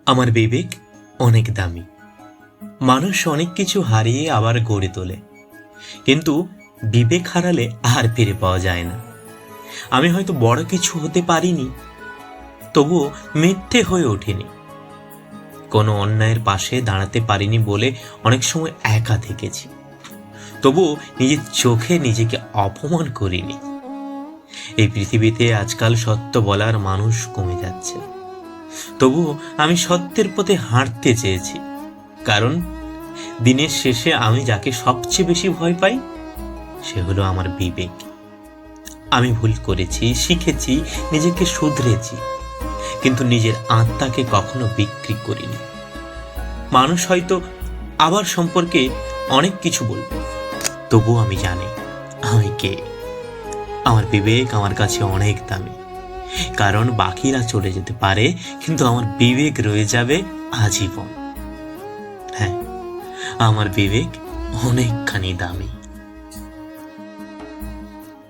আমার বিবেক অনেক দামি। মানুষ অনেক কিছু হারিয়ে আবার গড়ে তোলে, কিন্তু বিবেক হারালে আর ফিরে পাওয়া যায় না। আমি হয়তো বড় কিছু হতে পারিনি, তবুও মিথ্যে হয়ে ওঠেনি। কোনো অন্যায়ের পাশে দাঁড়াতে পারিনি বলে অনেক সময় একা থেকেছি, তবুও নিজের চোখে নিজেকে অপমান করিনি। এই পৃথিবীতে আজকাল সত্য বলার মানুষ কমে যাচ্ছে, তবুও আমি সত্যের পথে হাঁটতে চেয়েছি। কারণ দিনের শেষে আমি যাকে সবচেয়ে বেশি ভয় পাই, সে হলো আমার বিবেক। আমি ভুল করেছি, শিখেছি, নিজেকে শুধরেছি, কিন্তু নিজের আত্মাকে কখনো বিক্রি করিনি। মানুষ হয়তো আবার সম্পর্কে অনেক কিছু বলবে, তবুও আমি জানি আমি কে। আমার বিবেক আমার কাছে অনেক দামি, কারণ বাকিরা চলে যেতে পারে, কিন্তু আমার বিবেক রয়ে যাবে আজীবন। হ্যাঁ, আমার বিবেক অনেকখানি দামি।